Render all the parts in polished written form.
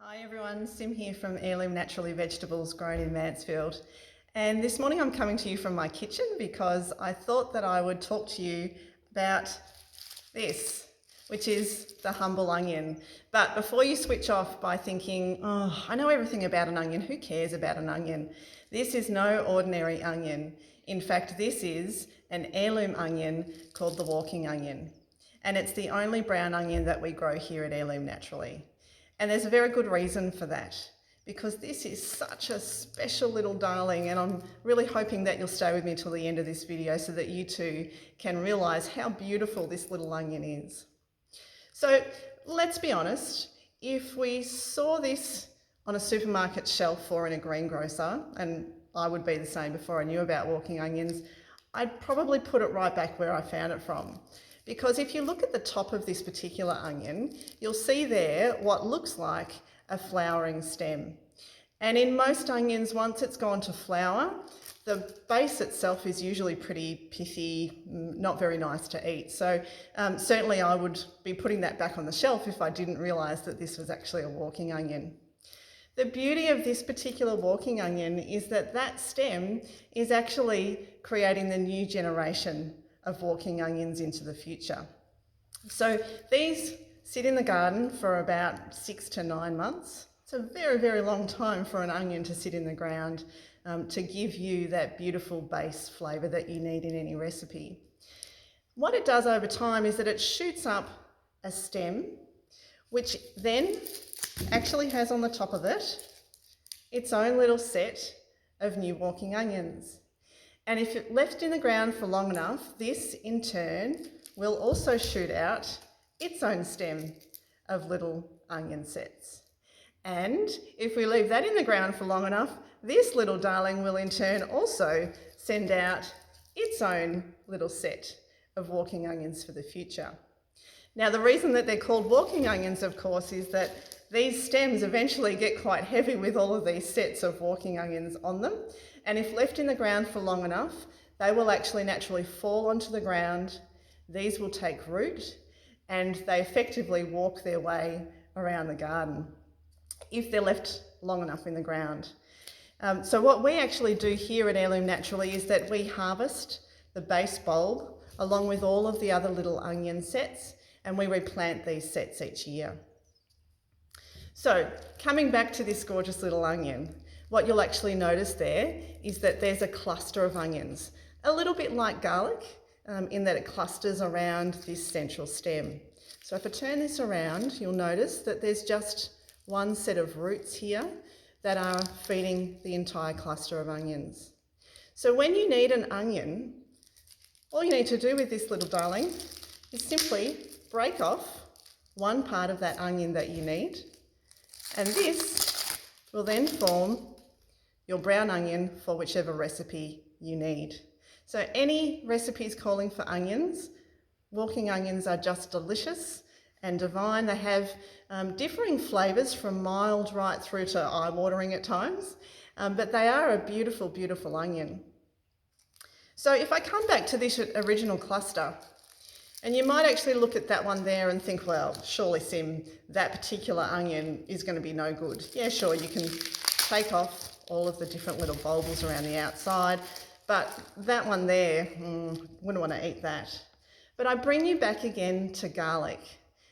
Hi everyone, Sim here from Heirloom Naturally Vegetables grown in Mansfield. And this morning I'm coming to you from my kitchen because I thought that I would talk to you about this, which is the humble onion. But before you switch off by thinking, oh, I know everything about an onion, who cares about an onion? This is no ordinary onion. In fact, this is an heirloom onion called the walking onion. And it's the only brown onion that we grow here at Heirloom Naturally. And there's a very good reason for that, because this is such a special little darling, and I'm really hoping that you'll stay with me till the end of this video so that you too can realise how beautiful this little onion is. So let's be honest, if we saw this on a supermarket shelf or in a greengrocer, and I would be the same before I knew about walking onions, I'd probably put it right back where I found it from. Because if you look at the top of this particular onion, you'll see there what looks like a flowering stem. And in most onions, once it's gone to flower, the base itself is usually pretty pithy, not very nice to eat. So certainly I would be putting that back on the shelf if I didn't realise that this was actually a walking onion. The beauty of this particular walking onion is that that stem is actually creating the new generation of walking onions into the future. So these sit in the garden for about 6 to 9 months. It's a very, very long time for an onion to sit in the ground to give you that beautiful base flavour that you need in any recipe. What it does over time is that it shoots up a stem, which then actually has on the top of it its own little set of new walking onions. And if it left in the ground for long enough, this in turn will also shoot out its own stem of little onion sets. And if we leave that in the ground for long enough, this little darling will in turn also send out its own little set of walking onions for the future. Now, the reason that they're called walking onions, of course, is that these stems eventually get quite heavy with all of these sets of walking onions on them. And if left in the ground for long enough, they will actually naturally fall onto the ground. These will take root and they effectively walk their way around the garden if they're left long enough in the ground. So what we actually do here at Heirloom Naturally is that we harvest the base bulb along with all of the other little onion sets, and we replant these sets each year. So coming back to this gorgeous little onion, what you'll actually notice there is that there's a cluster of onions, a little bit like garlic, in that it clusters around this central stem. So if I turn this around, you'll notice that there's just one set of roots here that are feeding the entire cluster of onions. So when you need an onion, all you need to do with this little darling is simply break off one part of that onion that you need, and this will then form your brown onion for whichever recipe you need. So any recipes calling for onions, walking onions are just delicious and divine. They have differing flavours from mild right through to eye-watering at times, but they are a beautiful, beautiful onion. So if I come back to this original cluster, and you might actually look at that one there and think, well, surely Sim, that particular onion is going to be no good. Yeah, sure, you can take off all of the different little bulbs around the outside, but that one there, wouldn't want to eat that. But I bring you back again to garlic.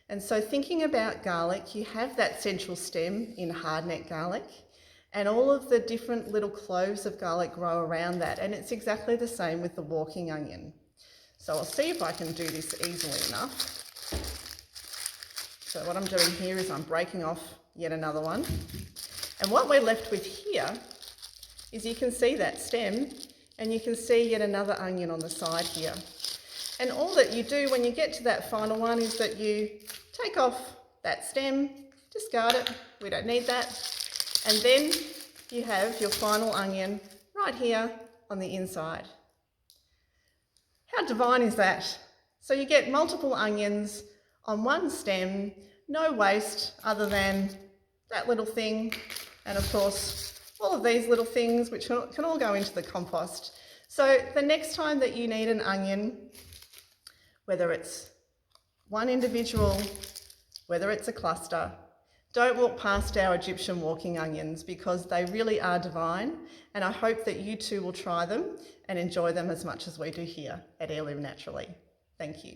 And so thinking about garlic, you have that central stem in hardneck garlic, and all of the different little cloves of garlic grow around that, and it's exactly the same with the walking onion. So I'll see if I can do this easily enough. So what I'm doing here is I'm breaking off yet another one. And what we're left with here is you can see that stem, and you can see yet another onion on the side here. And all that you do when you get to that final one is that you take off that stem, discard it, we don't need that. And then you have your final onion right here on the inside. How divine is that? So you get multiple onions on one stem, no waste other than that little thing, and of course all of these little things which can all go into the compost. So the next time that you need an onion, whether it's one individual, whether it's a cluster, Don't walk past our Egyptian walking onions because they really are divine, and I hope that you too will try them and enjoy them as much as we do here at Heirloom Naturally. Thank you.